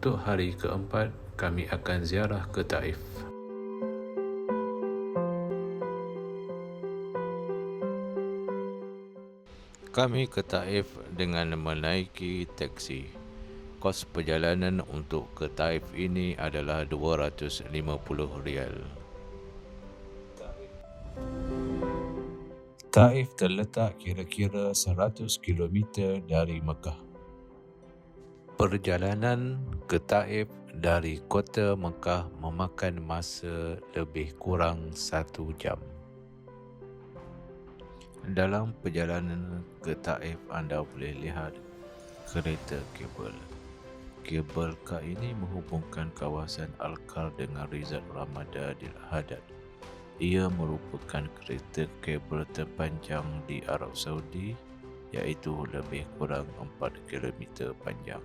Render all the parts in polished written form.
Untuk hari keempat, kami akan ziarah ke Taif. Kami ke Taif dengan menaiki teksi. Kos perjalanan untuk ke Taif ini adalah 250 rial. Taif terletak kira-kira 100 km dari Mekah. Perjalanan ke Taif dari kota Mekah memakan masa lebih kurang 1 jam. Dalam perjalanan ke Taif, anda boleh lihat kereta kabel. Kabel kar ini menghubungkan kawasan Al-Kar dengan Rizal Ramadan di Hadad. Ia merupakan kereta kabel terpanjang di Arab Saudi, iaitu lebih kurang 4 km panjang.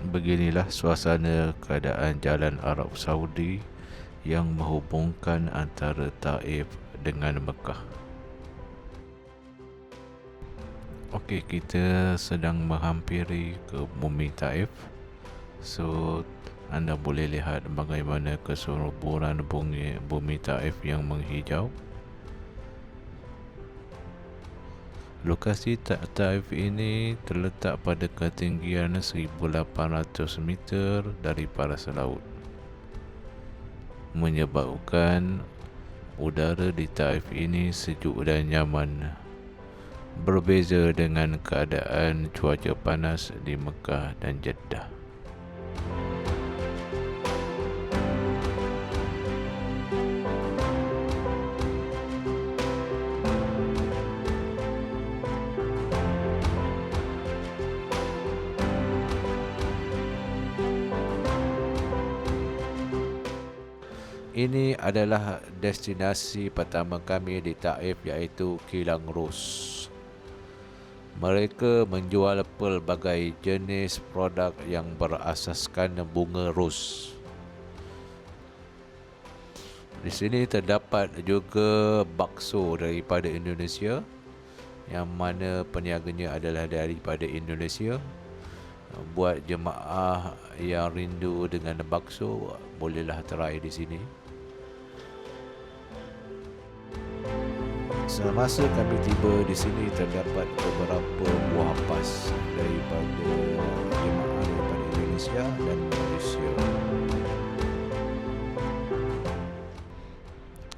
Beginilah suasana keadaan jalan Arab Saudi yang menghubungkan antara Taif dengan Mekah. Okey, kita sedang menghampiri ke bumi Taif. So, anda boleh lihat bagaimana kesuburan bumi Taif yang menghijau. Lokasi Taif ini terletak pada ketinggian 1,800 meter dari paras laut, menyebabkan udara di Taif ini sejuk dan nyaman, berbeza dengan keadaan cuaca panas di Mekah dan Jeddah. Ini adalah destinasi pertama kami di Taif, iaitu Kilang Ros. Mereka menjual pelbagai jenis produk yang berasaskan bunga ros. Di sini terdapat juga bakso daripada Indonesia, yang mana peniaganya adalah daripada Indonesia. Buat jemaah yang rindu dengan bakso, bolehlah try di sini. Semasa kami tiba di sini, terdapat beberapa buah pas daripada jemaah daripada Indonesia dan Malaysia.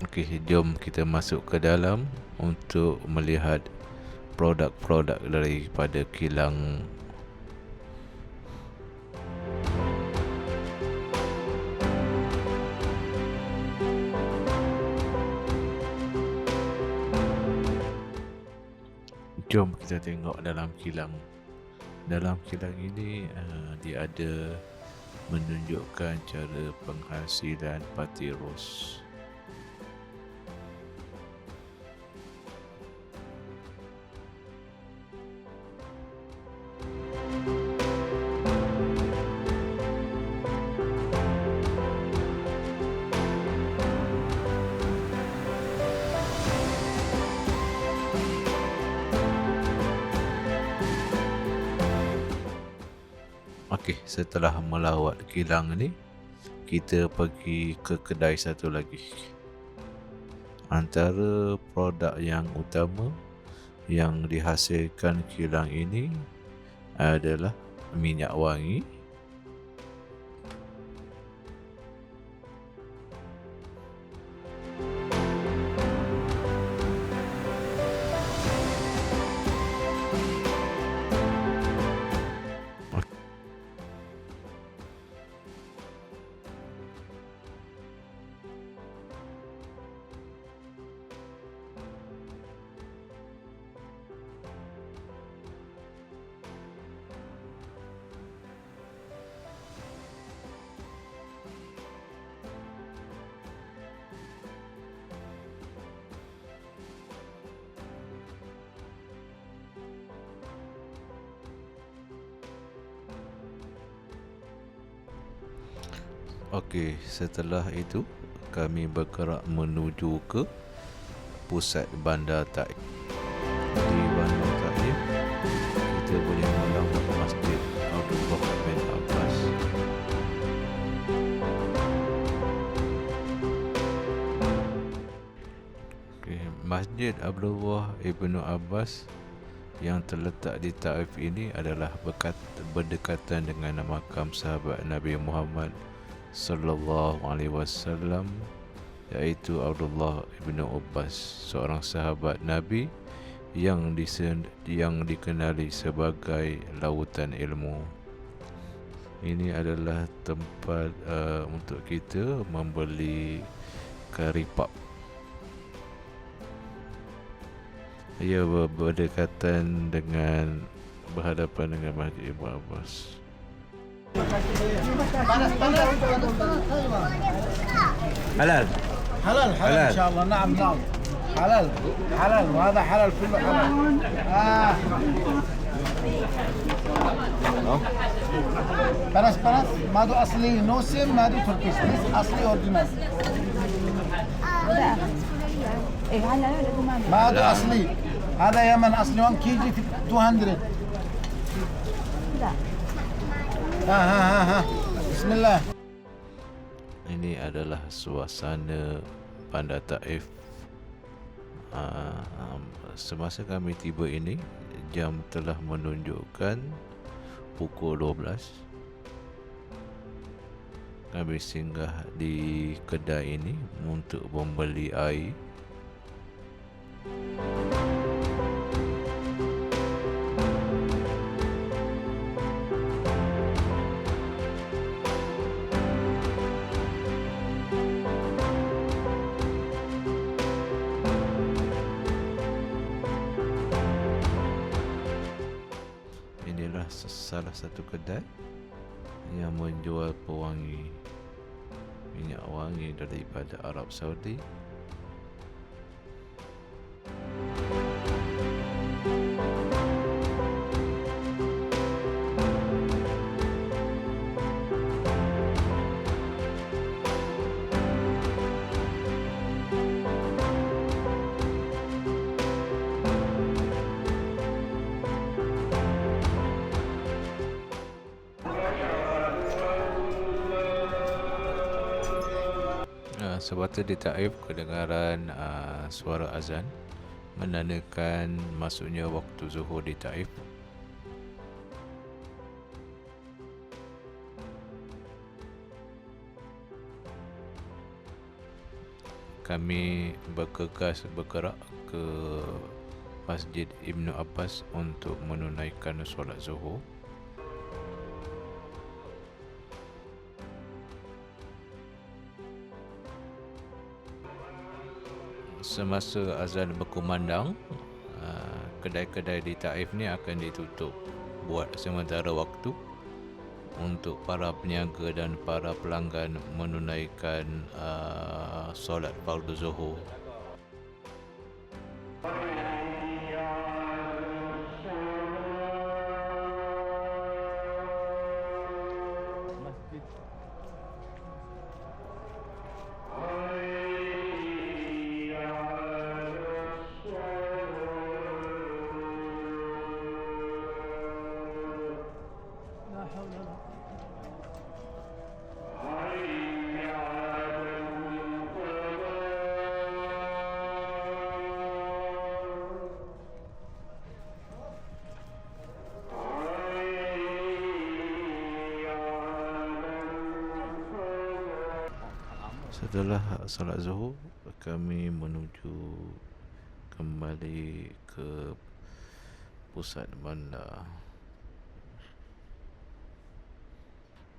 Okey, jom kita masuk ke dalam untuk melihat produk-produk daripada kilang. Jom kita tengok dalam kilang. Dalam kilang ini dia ada menunjukkan cara penghasilan pati ros. Okey, setelah melawat kilang ni, kita pergi ke kedai satu lagi. Antara produk yang utama yang dihasilkan kilang ini adalah minyak wangi, Okey, setelah itu kami bergerak menuju ke pusat Bandar Taif. Di Bandar Taif, kita boleh melawat Masjid Abdullah bin Abbas. Okey, Masjid Abdullah ibnu Abbas yang terletak di Taif ini adalah berdekatan dengan makam sahabat Nabi Muhammad sallallahu alaihi wasallam, iaitu Abdullah ibnu Abbas, seorang sahabat Nabi yang dikenali sebagai lautan ilmu. Ini adalah tempat untuk kita membeli kari pap. Ia berdekatan dengan berhadapan dengan Masjid Ibnu Abbas. حلال حلال حلال. ان شاء الله. نعم نعم حلال حلال وهذا حلال كله حلال. بنس بنس ما دو اصلي نوسم ما دو تركيش بس اصلي اوريجينال ما دو اصلي. هذا يمن اصلي 1 كيجي 200. ها بسم الله. Ini adalah suasana Bandar Taif. Semasa kami tiba ini, jam telah menunjukkan pukul 12. Kami singgah di kedai ini untuk membeli air. Inilah salah satu kedai yang menjual pewangi, minyak wangi daripada Arab Saudi. Sebab di Taif kedengaran suara azan menandakan masuknya waktu zuhur di Taif. Kami bergerak ke Masjid Ibnu Abbas untuk menunaikan solat zuhur. Semasa azan berkumandang, kedai-kedai di Taif ni akan ditutup buat sementara waktu untuk para peniaga dan para pelanggan menunaikan solat fardu zuhur. Setelah salat zuhur, kami menuju kembali ke pusat bandar.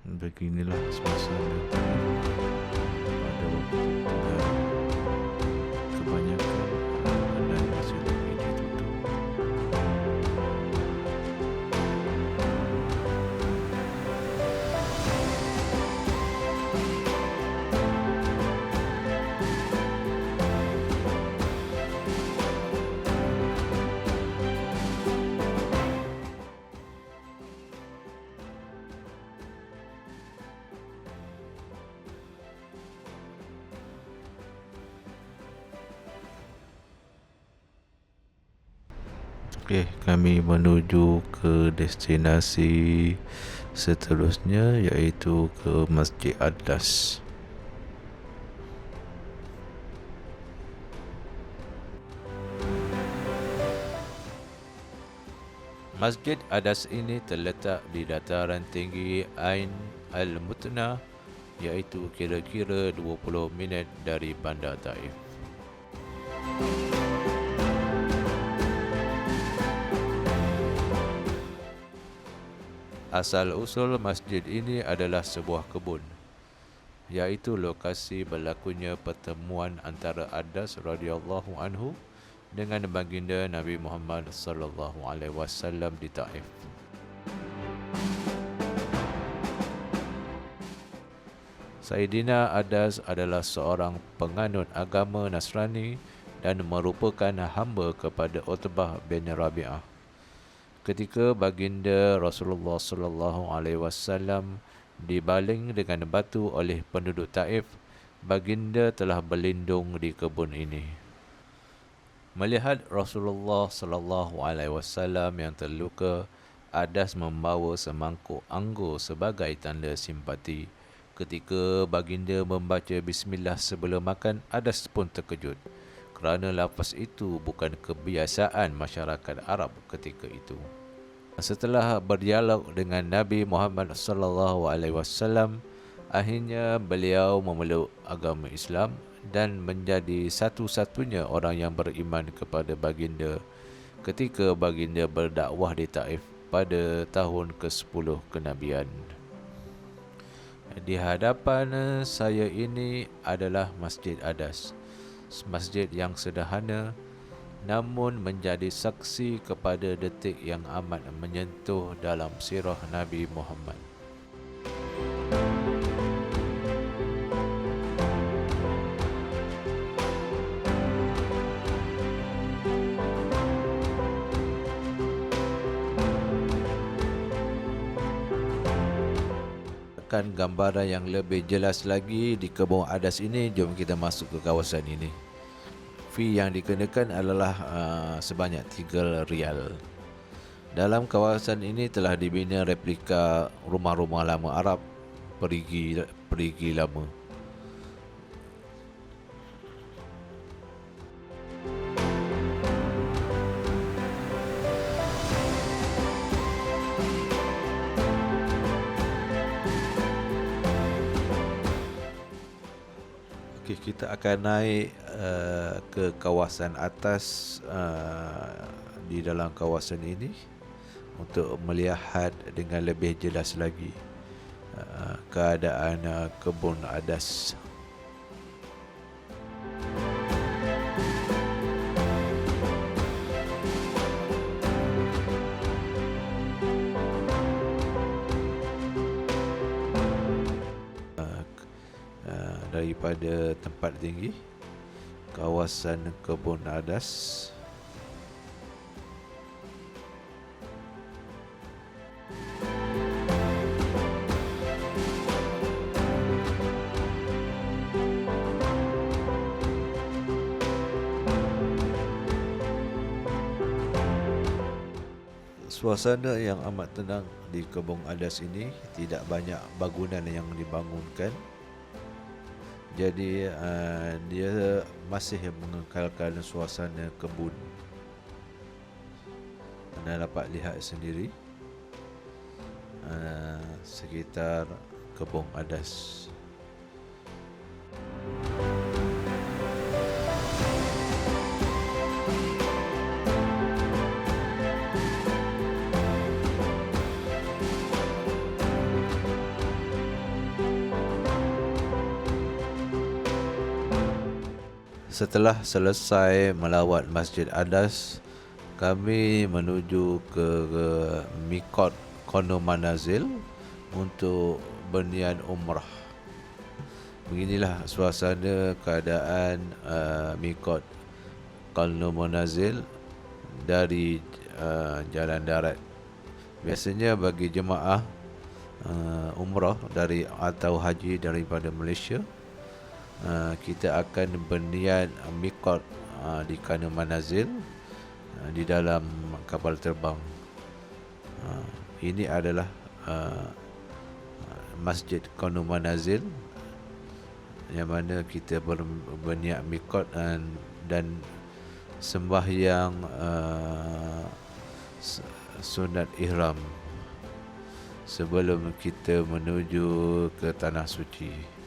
Beginilah suasana pada waktu tengah. Kebanyakan kedai masih lagi ditutup. Okey, kami menuju ke destinasi seterusnya, iaitu ke Masjid Adas. Masjid Adas ini terletak di dataran tinggi Ain Al-Mutna, iaitu kira-kira 20 minit dari Bandar Taif. Asal-usul masjid ini adalah sebuah kebun, iaitu lokasi berlakunya pertemuan antara Adas radhiyallahu anhu dengan baginda Nabi Muhammad sallallahu alaihi wasallam di Taif. Sayyidina Adas adalah seorang penganut agama Nasrani dan merupakan hamba kepada Utbah bin Rabi'ah. Ketika baginda Rasulullah sallallahu alaihi wasallam dibaling dengan batu oleh penduduk Taif, baginda telah berlindung di kebun ini. Melihat Rasulullah sallallahu alaihi wasallam yang terluka, Adas membawa semangkuk anggur sebagai tanda simpati. Ketika baginda membaca bismillah sebelum makan, Adas pun terkejut kerana lafaz itu bukan kebiasaan masyarakat Arab ketika itu. Setelah berdialog dengan Nabi Muhammad sallallahu alaihi wasallam, akhirnya beliau memeluk agama Islam dan menjadi satu-satunya orang yang beriman kepada baginda ketika baginda berdakwah di Taif pada tahun ke-10 kenabian. Di hadapan saya ini adalah Masjid Adas, masjid yang sederhana namun menjadi saksi kepada detik yang amat menyentuh dalam sirah Nabi Muhammad. Akan gambaran yang lebih jelas lagi di kebun Adas ini, jom kita masuk ke kawasan ini. Fee yang dikenakan adalah sebanyak 3 rial. Dalam kawasan ini telah dibina replika rumah-rumah lama Arab perigi lama. Kita akan naik ke kawasan atas di dalam kawasan ini untuk melihat dengan lebih jelas lagi keadaan kebun Adas. Daripada tempat tinggi kawasan kebun Adas, suasana yang amat tenang di kebun Adas ini. Tidak banyak bangunan yang dibangunkan, jadi dia masih mengekalkan suasana kebun. Anda dapat lihat sendiri sekitar kebun Adas. Setelah selesai melawat Masjid Adas, kami menuju ke Miqat Qanu Manazil untuk berniat umrah. Beginilah suasana keadaan Miqat Qanu Manazil dari jalan darat. Biasanya bagi jemaah umrah dari atau haji daripada Malaysia, kita akan berniat miqat di Qanu Manazil di dalam kapal terbang. Ini adalah Masjid Qanu Manazil, yang mana kita berniat mikot dan sembahyang sunat ihram sebelum kita menuju ke tanah suci.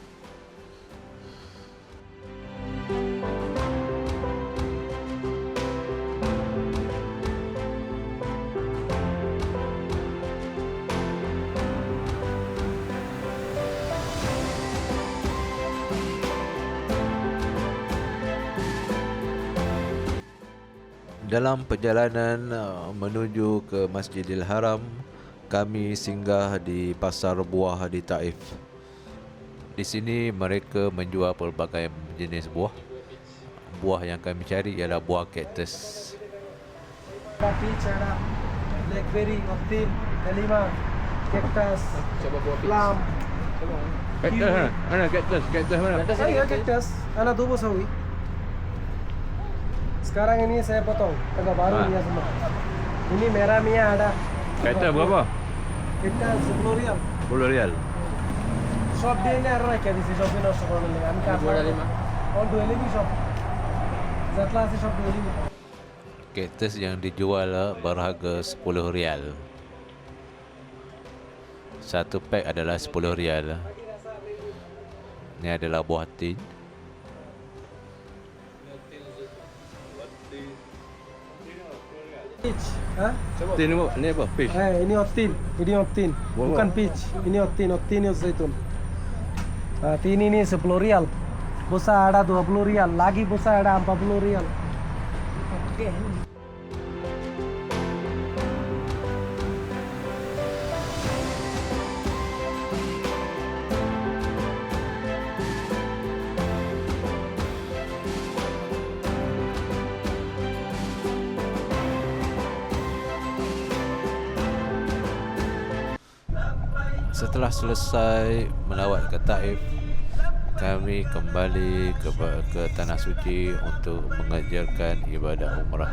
Dalam perjalanan menuju ke Masjidil Haram, kami singgah di pasar buah di Taif. Di sini mereka menjual pelbagai jenis buah. Buah yang kami cari ialah buah kaktus. Peach ada, blackberry, optin, delima, cactus, plum. Kaktus mana? Mana kaktus? Kaktus mana? Saya cactus, anak 2 sawi. Sekarang ini saya potong, agak baru dia semua. Ini merah mia ada. Kaktus berapa? Cactus 10 rial. 10 rial. Shop dia ini ada lagi di shop ini shop ini. Kami kasih. All 25 shop. Zatlah si shop 25. Kaktus yang dijual berharga 10 rial. Satu pack adalah 10 rial. Ini adalah buah tin. Peach, ha? Tin ni apa? Fish. Ini optin, bukan peach. Ini optin zaitun. Tin ini 10 rial. Busa ada 20 rial, lagi busa ada 40 rial. Oke. Setelah selesai melawat ke Taif, kami kembali ke Tanah Suci untuk mengerjakan ibadah umrah.